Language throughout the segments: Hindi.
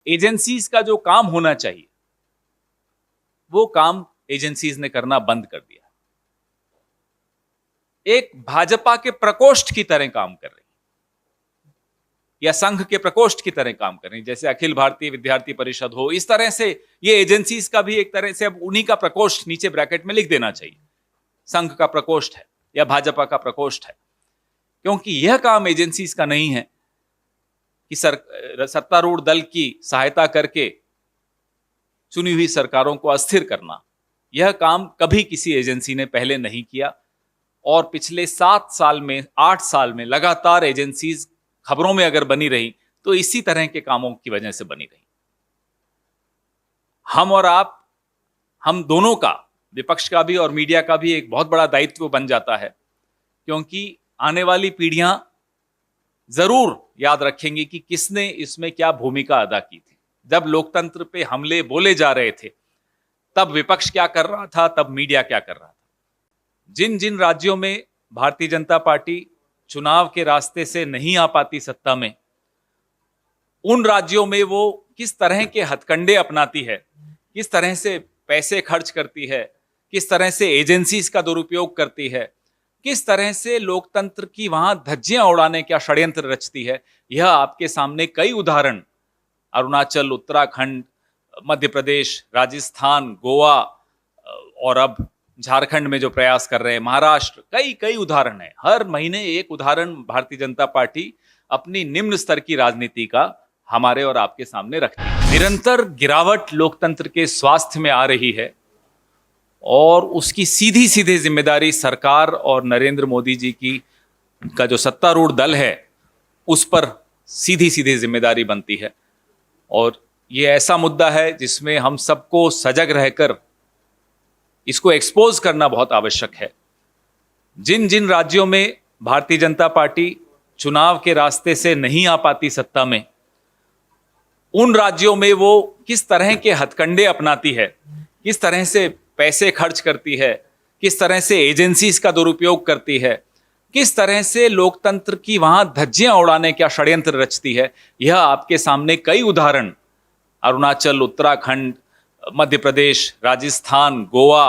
एजेंसीज का जो काम होना चाहिए वो काम एजेंसीज ने करना बंद कर दिया। एक भाजपा के प्रकोष्ठ की तरह काम कर रही या संघ के प्रकोष्ठ की तरह काम कर रही, जैसे अखिल भारतीय विद्यार्थी परिषद हो, इस तरह से ये एजेंसीज का भी एक तरह से अब उन्हीं का प्रकोष्ठ नीचे ब्रैकेट में लिख देना चाहिए, संघ का प्रकोष्ठ है या भाजपा का प्रकोष्ठ है। क्योंकि यह काम एजेंसीज का नहीं है कि सत्तारूढ़ दल की सहायता करके चुनी हुई सरकारों को अस्थिर करना। यह काम कभी किसी एजेंसी ने पहले नहीं किया और पिछले 7 साल में 8 साल में लगातार एजेंसीज खबरों में अगर बनी रही तो इसी तरह के कामों की वजह से बनी रही। हम और आप, हम दोनों का, विपक्ष का भी और मीडिया का भी एक बहुत बड़ा दायित्व बन जाता है, क्योंकि आने वाली पीढ़ियां जरूर याद रखेंगी कि किसने इसमें क्या भूमिका अदा की थी। जब लोकतंत्र पे हमले बोले जा रहे थे तब विपक्ष क्या कर रहा था, तब मीडिया क्या कर रहा था। जिन जिन राज्यों में भारतीय जनता पार्टी चुनाव के रास्ते से नहीं आ पाती सत्ता में, उन राज्यों में वो किस तरह के हथकंडे अपनाती है, किस तरह से पैसे खर्च करती है, किस तरह से एजेंसीज का दुरुपयोग करती है, किस तरह से लोकतंत्र की वहां धज्जियां उड़ाने का षड्यंत्र रचती है, यह आपके सामने कई उदाहरण अरुणाचल, उत्तराखंड, मध्य प्रदेश, राजस्थान, गोवा और अब झारखंड में जो प्रयास कर रहे हैं, महाराष्ट्र, कई कई उदाहरण है। हर महीने एक उदाहरण भारतीय जनता पार्टी अपनी निम्न स्तर की राजनीति का हमारे और आपके सामने रखती है। निरंतर गिरावट लोकतंत्र के स्वास्थ्य में आ रही है और उसकी सीधी सीधी जिम्मेदारी सरकार और नरेंद्र मोदी जी की का जो सत्तारूढ़ दल है उस पर सीधी सीधी जिम्मेदारी बनती है। और ये ऐसा मुद्दा है जिसमें हम सबको सजग रहकर इसको एक्सपोज करना बहुत आवश्यक है। जिन जिन राज्यों में भारतीय जनता पार्टी चुनाव के रास्ते से नहीं आ पाती सत्ता में, उन राज्यों में वो किस तरह के हथकंडे अपनाती है, किस तरह से पैसे खर्च करती है, किस तरह से एजेंसीज का दुरुपयोग करती है, किस तरह से लोकतंत्र की वहां धज्जियां उड़ाने का षड्यंत्र रचती है, यह आपके सामने कई उदाहरण अरुणाचल, उत्तराखंड, मध्य प्रदेश, राजस्थान, गोवा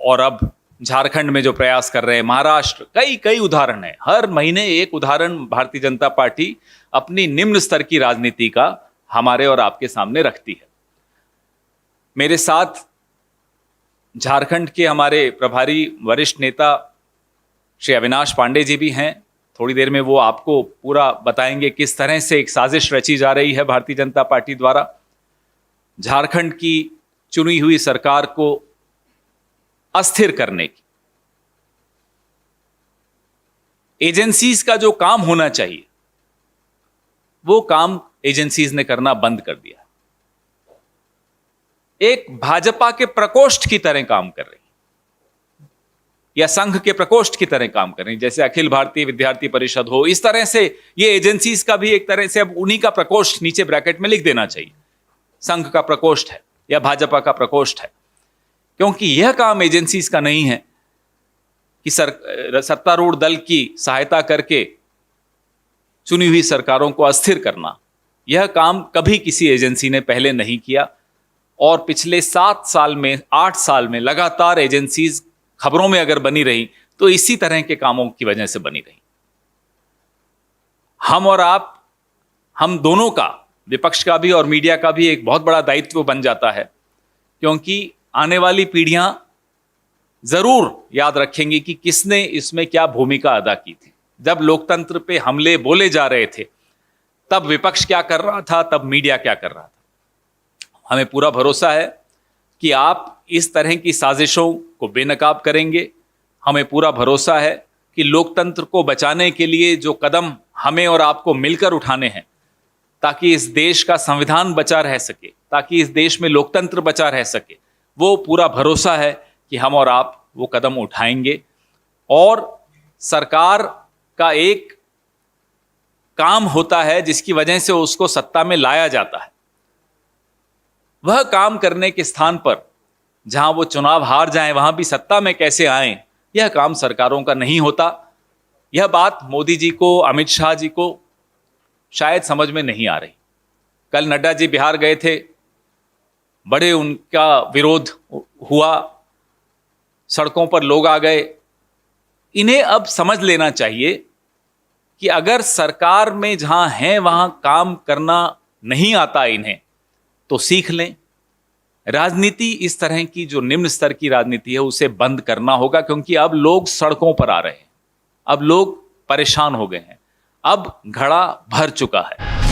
और अब झारखंड में जो प्रयास कर रहे हैं, महाराष्ट्र, कई कई उदाहरण है। हर महीने एक उदाहरण भारतीय जनता पार्टी अपनी निम्न स्तर की राजनीति का हमारे और आपके सामने रखती है। मेरे साथ झारखंड के हमारे प्रभारी वरिष्ठ नेता श्री अविनाश पांडे जी भी हैं। थोड़ी देर में वो आपको पूरा बताएंगे किस तरह से एक साजिश रची जा रही है भारतीय जनता पार्टी द्वारा झारखंड की चुनी हुई सरकार को अस्थिर करने की। एजेंसीज का जो काम होना चाहिए वो काम एजेंसीज ने करना बंद कर दिया। एक भाजपा के प्रकोष्ठ की तरह काम कर रही या संघ के प्रकोष्ठ की तरह काम कर रही, जैसे अखिल भारतीय विद्यार्थी परिषद हो, इस तरह से ये एजेंसीज का भी एक तरह से अब उन्हीं का प्रकोष्ठ नीचे ब्रैकेट में लिख देना चाहिए, संघ का प्रकोष्ठ है या भाजपा का प्रकोष्ठ है। क्योंकि यह काम एजेंसीज का नहीं है कि सत्तारूढ़ दल की सहायता करके चुनी हुई सरकारों को अस्थिर करना। यह काम कभी किसी एजेंसी ने पहले नहीं किया और पिछले 7 साल में 8 साल में लगातार एजेंसीज खबरों में अगर बनी रही तो इसी तरह के कामों की वजह से बनी रही। हम और आप, हम दोनों का, विपक्ष का भी और मीडिया का भी एक बहुत बड़ा दायित्व बन जाता है, क्योंकि आने वाली पीढ़ियां जरूर याद रखेंगी कि किसने इसमें क्या भूमिका अदा की थी। जब लोकतंत्र पे हमले बोले जा रहे थे तब विपक्ष क्या कर रहा था, तब मीडिया क्या कर रहा था। हमें पूरा भरोसा है कि आप इस तरह की साजिशों को बेनकाब करेंगे। हमें पूरा भरोसा है कि लोकतंत्र को बचाने के लिए जो कदम हमें और आपको मिलकर उठाने हैं, ताकि इस देश का संविधान बचा रह सके, ताकि इस देश में लोकतंत्र बचा रह सके, वो पूरा भरोसा है कि हम और आप वो कदम उठाएंगे। और सरकार का एक काम होता है जिसकी वजह से उसको सत्ता में लाया जाता है। वह काम करने के स्थान पर जहां वो चुनाव हार जाएं, वहां भी सत्ता में कैसे आएं, यह काम सरकारों का नहीं होता। यह बात मोदी जी को, अमित शाह जी को शायद समझ में नहीं आ रही। कल नड्डा जी बिहार गए थे, बड़े उनका विरोध हुआ, सड़कों पर लोग आ गए। इन्हें अब समझ लेना चाहिए कि अगर सरकार में जहां हैं वहां काम करना नहीं आता इन्हें, तो सीख लें। राजनीति इस तरह की जो निम्न स्तर की राजनीति है उसे बंद करना होगा, क्योंकि अब लोग सड़कों पर आ रहे हैं, अब लोग परेशान हो गए हैं, अब घड़ा भर चुका है।